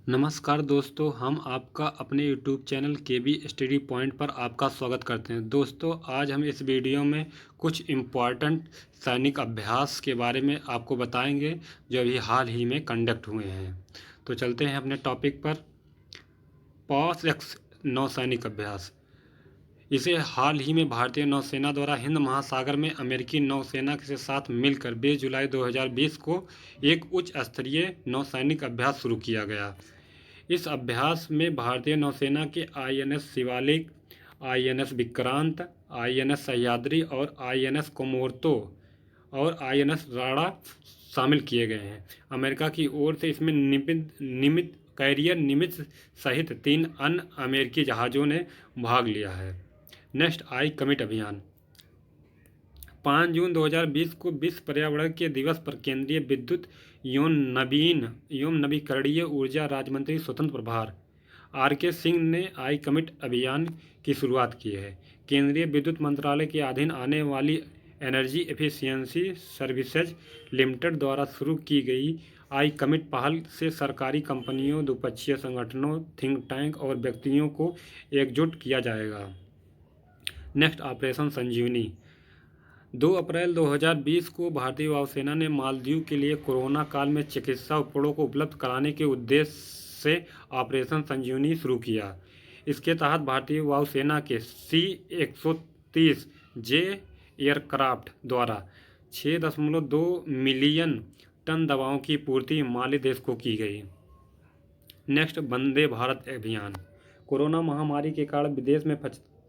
नमस्कार दोस्तों, हम आपका अपने यूट्यूब चैनल केबी स्टडी पॉइंट पर आपका स्वागत करते हैं। दोस्तों, आज हम इस वीडियो में कुछ इम्पॉर्टेंट सैनिक अभ्यास के बारे में आपको बताएंगे जो अभी हाल ही में कंडक्ट हुए हैं। तो चलते हैं अपने टॉपिक पर। पॉस एक्स नौसैनिक अभ्यास। इसे हाल ही में भारतीय नौसेना द्वारा हिंद महासागर में अमेरिकी नौसेना के साथ मिलकर 20 जुलाई 2020 को एक उच्च स्तरीय नौसैनिक अभ्यास शुरू किया गया। इस अभ्यास में भारतीय नौसेना के INS Shivalik, INS Vikrant, INS Sahyadri और आईएनएस कोमोर्तो और आईएनएस राणा शामिल किए गए हैं। अमेरिका की ओर से इसमें निमित कैरियर निमित्त सहित 3 अन्य अमेरिकी जहाज़ों ने भाग लिया है। नेक्स्ट, आई कमिट अभियान। 5 जून 2020 को विश्व पर्यावरण के दिवस पर केंद्रीय विद्युत एवं नवीकरणीय ऊर्जा राज्य मंत्री स्वतंत्र प्रभार आर.के. सिंह ने आई कमिट अभियान की शुरुआत की है। केंद्रीय विद्युत मंत्रालय के अधीन आने वाली एनर्जी एफिशिएंसी सर्विसेज लिमिटेड द्वारा शुरू की गई आई कमिट पहल से सरकारी कंपनियों, द्विपक्षीय संगठनों, थिंक टैंक और व्यक्तियों को एकजुट किया जाएगा। नेक्स्ट, ऑपरेशन संजीवनी। 2 अप्रैल 2020 को भारतीय वायुसेना ने मालदीव के लिए कोरोना काल में चिकित्सा उपकरणों को उपलब्ध कराने के उद्देश्य से ऑपरेशन संजीवनी शुरू किया। इसके तहत भारतीय वायुसेना के C-130 जे एयरक्राफ्ट द्वारा 6.2 मिलियन टन दवाओं की पूर्ति माली देश को की गई। नेक्स्ट, वंदे भारत अभियान। कोरोना महामारी के कारण विदेश में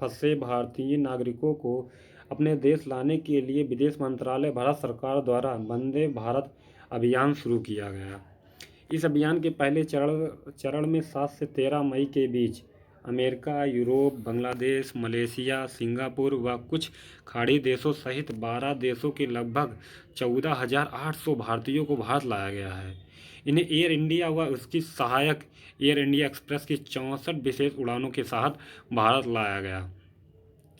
फंसे भारतीय नागरिकों को अपने देश लाने के लिए विदेश मंत्रालय, भारत सरकार द्वारा वंदे भारत अभियान शुरू किया गया। इस अभियान के पहले चरण में 7 से 13 मई के बीच America, Europe, Bangladesh, Malaysia, Singapore व कुछ खाड़ी देशों सहित 12 देशों के लगभग 14,800 भारतीयों को भारत लाया गया है। इन्हें एयर इंडिया व उसकी सहायक एयर इंडिया एक्सप्रेस की 64 विशेष उड़ानों के साथ भारत लाया गया।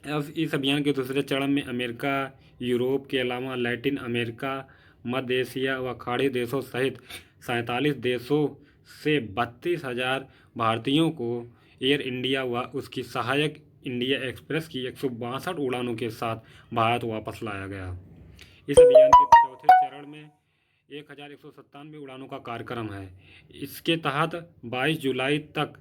अब इस अभियान के दूसरे चरण में अमेरिका, यूरोप के अलावा लैटिन अमेरिका, मध्य एशिया व खाड़ी देशों सहित 47 देशों से 32,000 भारतीयों को एयर इंडिया व उसकी सहायक इंडिया एक्सप्रेस की 162 उड़ानों के साथ भारत वापस लाया गया। इस अभियान के चौथे चरण में 1,197 उड़ानों का कार्यक्रम है। इसके तहत 22 जुलाई तक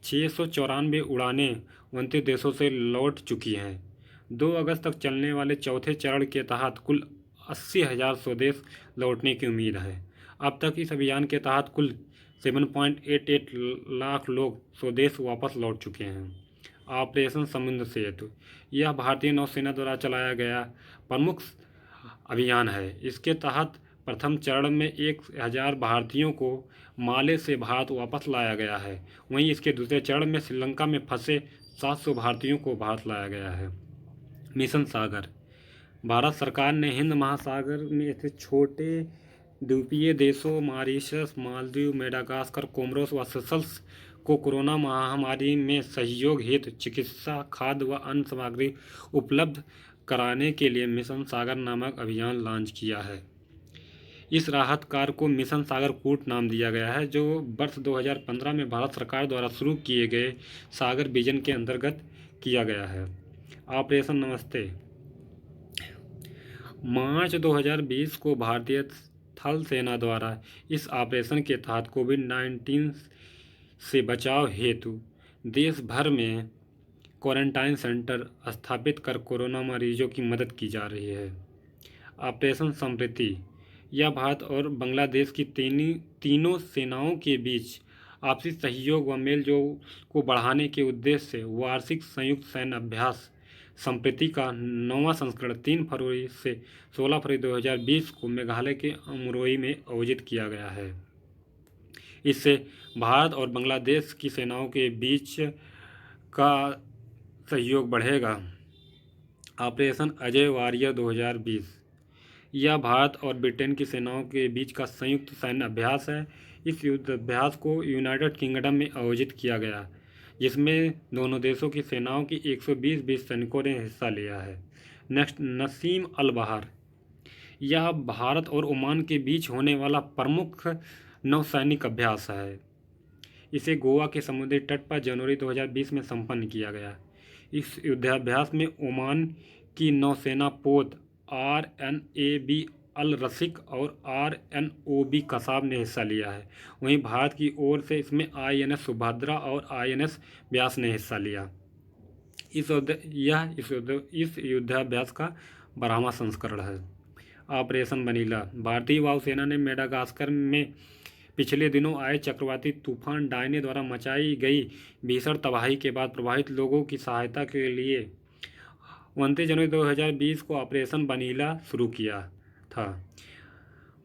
694 उड़ानें 29 देशों से लौट चुकी हैं। 2 अगस्त तक चलने वाले चौथे चरण के तहत कुल 80,000 स्वदेश लौटने की उम्मीद है। अब तक इस अभियान के तहत कुल 7.88 लाख लोग स्वदेश वापस लौट चुके हैं। ऑपरेशन समुद्र सेतु। यह भारतीय नौसेना द्वारा चलाया गया प्रमुख अभियान है। इसके तहत प्रथम चरण में 1,000 भारतीयों को माले से भारत वापस लाया गया है। वहीं इसके दूसरे चरण में श्रीलंका में फंसे 700 भारतीयों को भारत लाया गया है। मिशन सागर। भारत सरकार ने हिंद महासागर में स्थित छोटे द्वीपीय देशों मॉरिशस, मालदीव, मेडागास्कर, कोमोरोस व सेशल्स को कोरोना महामारी में सहयोग हेतु चिकित्सा, खाद्य व अन्य सामग्री उपलब्ध कराने के लिए मिशन सागर नामक अभियान लॉन्च किया है। इस राहत कार्य को मिशन सागर कूट नाम दिया गया है, जो वर्ष 2015 में भारत सरकार द्वारा शुरू किए गए सागर विजन के अंतर्गत किया गया है। ऑपरेशन नमस्ते। मार्च 2020 को भारतीय थल सेना द्वारा इस ऑपरेशन के तहत कोविड-19 से बचाव हेतु देश भर में क्वारंटाइन सेंटर स्थापित कर कोरोना मरीजों की मदद की जा रही है। ऑपरेशन समृद्धि। यह भारत और बांग्लादेश की तीनों सेनाओं के बीच आपसी सहयोग व मेलजोल को बढ़ाने के उद्देश्य से वार्षिक संयुक्त सैन्य अभ्यास समृद्धि का 9वां संस्करण 3 फरवरी से 16 फरवरी 2020 को मेघालय के अमरोई में आयोजित किया गया है। इससे भारत और बांग्लादेश की सेनाओं के बीच का सहयोग बढ़ेगा। Operation Ajay warrior 2020। यह भारत और ब्रिटेन की सेनाओं के बीच का संयुक्त सैन्य अभ्यास है। इस युद्धाभ्यास को यूनाइटेड किंगडम में आयोजित किया गया, जिसमें दोनों देशों की सेनाओं की 120 सैनिकों ने हिस्सा लिया है। नेक्स्ट, नसीम अल बहार। यह भारत और ओमान के बीच होने वाला प्रमुख नौसैनिक अभ्यास है। इसे गोवा के समुद्री तट पर जनवरी 2020 में संपन्न किया गया। इस युद्धाभ्यास में ओमान की नौसेना पोत RNAV अल रसिक और RNOB कसाब ने हिस्सा लिया है। वहीं भारत की ओर से इसमें INS सुभद्रा और INS व्यास ने हिस्सा लिया। इस युद्धाभ्यास का 12वां संस्करण है। Operation vanilla. भारतीय वायुसेना ने मेडागास्कर में पिछले दिनों आए चक्रवाती तूफान डायने द्वारा मचाई गई भीषण तबाही के बाद प्रभावित लोगों की सहायता के लिए 29 जनवरी 2020 को ऑपरेशन वनीला शुरू किया था।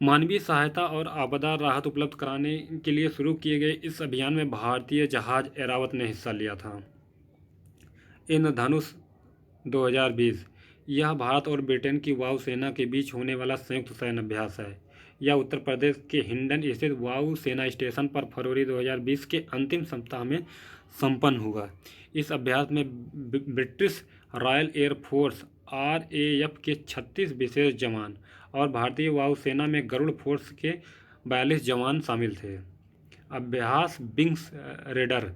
मानवीय सहायता और आपदा राहत उपलब्ध कराने के लिए शुरू किए गए इस अभियान में भारतीय जहाज ऐरावत ने हिस्सा लिया था। इंद्रधनुष 2020। यह भारत और ब्रिटेन की वायुसेना के बीच होने वाला संयुक्त सैन्य अभ्यास है। यह उत्तर प्रदेश के हिंडन स्थित वायु सेना स्टेशन पर फरवरी 2020 के अंतिम सप्ताह में संपन्न हुआ। इस अभ्यास में British royal air force RAF के 36 विशेष जवान और भारतीय वायुसेना में गरुड़ फोर्स के 42 जवान शामिल थे। अभ्यास विंग्स रेडर।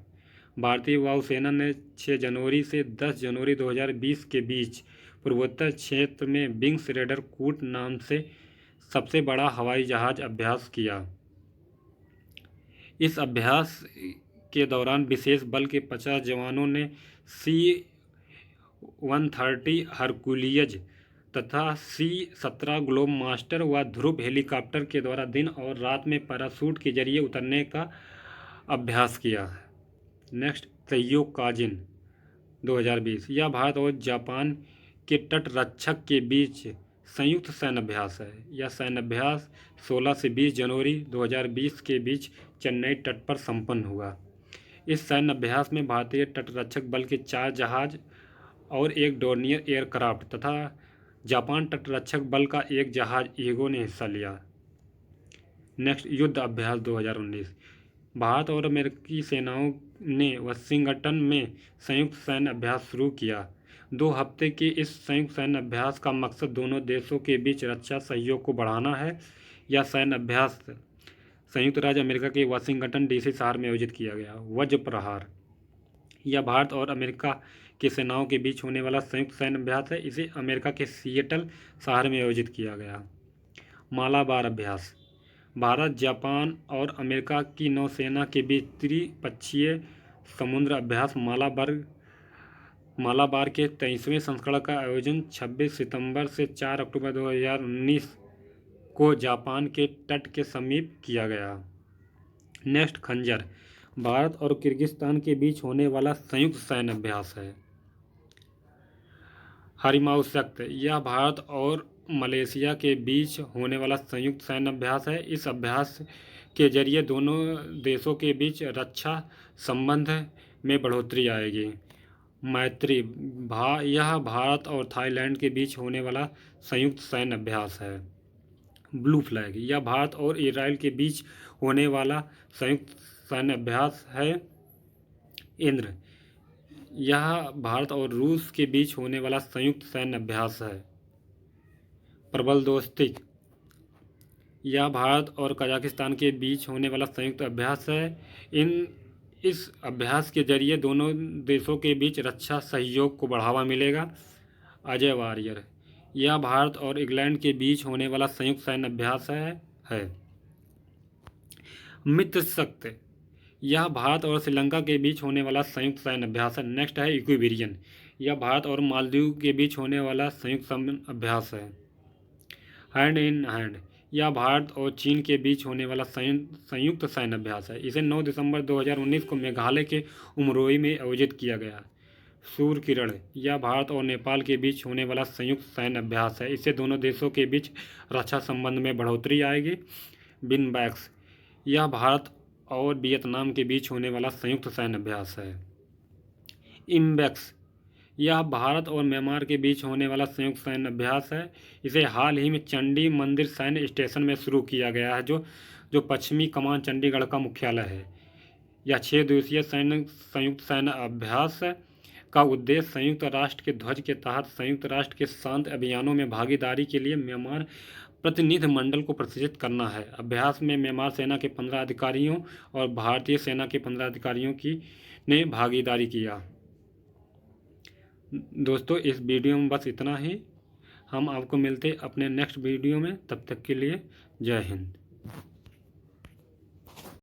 भारतीय वायुसेना ने 6 जनवरी से 10 जनवरी 2020 के बीच पूर्वोत्तर क्षेत्र में विंग्स रेडर कूट नाम से सबसे बड़ा हवाई जहाज अभ्यास किया। इस अभ्यास के दौरान विशेष बल के 50 जवानों ने C-130 हरकुलियज तथा C-17 ग्लोब मास्टर व ध्रुव हेलीकॉप्टर के द्वारा दिन और रात में पैराशूट के जरिए उतरने का अभ्यास किया। नेक्स्ट, तैयो काजिन 2020। यह भारत और जापान के तटरक्षक के बीच संयुक्त सैन्य अभ्यास है। यह सैन्य अभ्यास 16 से 20 जनवरी 2020 के बीच चेन्नई तट पर संपन्न हुआ। इस सैन्य अभ्यास में भारतीय तटरक्षक बल के 4 जहाज और एक डोर्नियर एयरक्राफ्ट तथा जापान तटरक्षक बल का एक जहाज ईगो ने हिस्सा लिया। नेक्स्ट, युद्ध अभ्यास 2019। भारत और अमेरिकी सेनाओं ने वाशिंगटन में संयुक्त सैन्य अभ्यास शुरू किया। 2 हफ्ते के इस संयुक्त सैन्य अभ्यास का मकसद दोनों देशों के बीच रक्षा सहयोग को बढ़ाना है। यह सैन्य अभ्यास संयुक्त राज्य अमेरिका के वाशिंगटन DC शहर में आयोजित किया गया। वज्र प्रहार। यह भारत और अमेरिका की सेनाओं के बीच होने वाला संयुक्त सैन्य अभ्यास है। इसे अमेरिका के सिएटल शहर में आयोजित किया गया। मालाबार अभ्यास। भारत, जापान और अमेरिका की नौसेना के बीच त्रिपक्षीय समुद्र अभ्यास मालाबार के 23वें संस्करण का आयोजन 26 सितंबर से 4 अक्टूबर 2019 को जापान के तट के समीप किया गया। नेक्स्ट, खंजर। भारत और किर्गिस्तान के बीच होने वाला संयुक्त सैन्य अभ्यास है। हरिमाऊ शक्त। यह भारत और मलेशिया के बीच होने वाला संयुक्त सैन्य अभ्यास है। इस अभ्यास के जरिए दोनों देशों के बीच रक्षा संबंध में बढ़ोतरी आएगी। मैत्री। यह भारत और थाईलैंड के बीच होने वाला संयुक्त सैन्य अभ्यास है। Blue flag. यह भारत और इजराइल के बीच होने वाला संयुक्त सैन्य अभ्यास है। इंद्र। यह भारत और रूस के बीच होने वाला संयुक्त सैन्य अभ्यास है। प्रबल दोस्ती। यह भारत और कजाकिस्तान के बीच होने वाला संयुक्त अभ्यास है। इस अभ्यास के जरिए दोनों देशों के बीच रक्षा सहयोग को बढ़ावा मिलेगा। अजय वॉरियर। यह भारत और इंग्लैंड के बीच होने वाला संयुक्त सैन्य अभ्यास है। मित्र शक्ति। यह भारत और श्रीलंका के बीच होने वाला संयुक्त सैन्य अभ्यास है। नेक्स्ट है इक्विबेरियन। यह भारत और मालदीव के बीच होने वाला संयुक्त सैन्य अभ्यास है। Hand in hand. यह भारत और चीन के बीच होने वाला संयुक्त सैन्य अभ्यास है। इसे 9 दिसंबर 2019 को मेघालय के उमरोई में आयोजित किया गया। सूर्य किरण। यह भारत और नेपाल के बीच होने वाला संयुक्त सैन्य अभ्यास है। इससे दोनों देशों के बीच रक्षा संबंध में बढ़ोतरी आएगी। बिनबैक्स। यह भारत और वियतनाम के बीच होने वाला संयुक्त सैन्य अभ्यास है। इम्बैक्स। यह भारत और म्यांमार के बीच होने वाला संयुक्त सैन्य अभ्यास है। इसे हाल ही में चंडी मंदिर सैन्य स्टेशन में शुरू किया गया है, जो पश्चिमी कमान चंडीगढ़ का मुख्यालय है। यह 6 दिवसीय संयुक्त सैन्य अभ्यास का उद्देश्य संयुक्त राष्ट्र के ध्वज के तहत संयुक्त राष्ट्र के शांति अभियानों में भागीदारी के लिए म्यांमार प्रतिनिधिमंडल को प्रशिक्षित करना है। अभ्यास में म्यांमार सेना के 15 अधिकारियों और भारतीय सेना के 15 अधिकारियों की ने भागीदारी किया। दोस्तों इस वीडियो में बस इतना ही। हम आपको मिलते अपने नेक्स्ट वीडियो में, तब तक के लिए जय हिंद।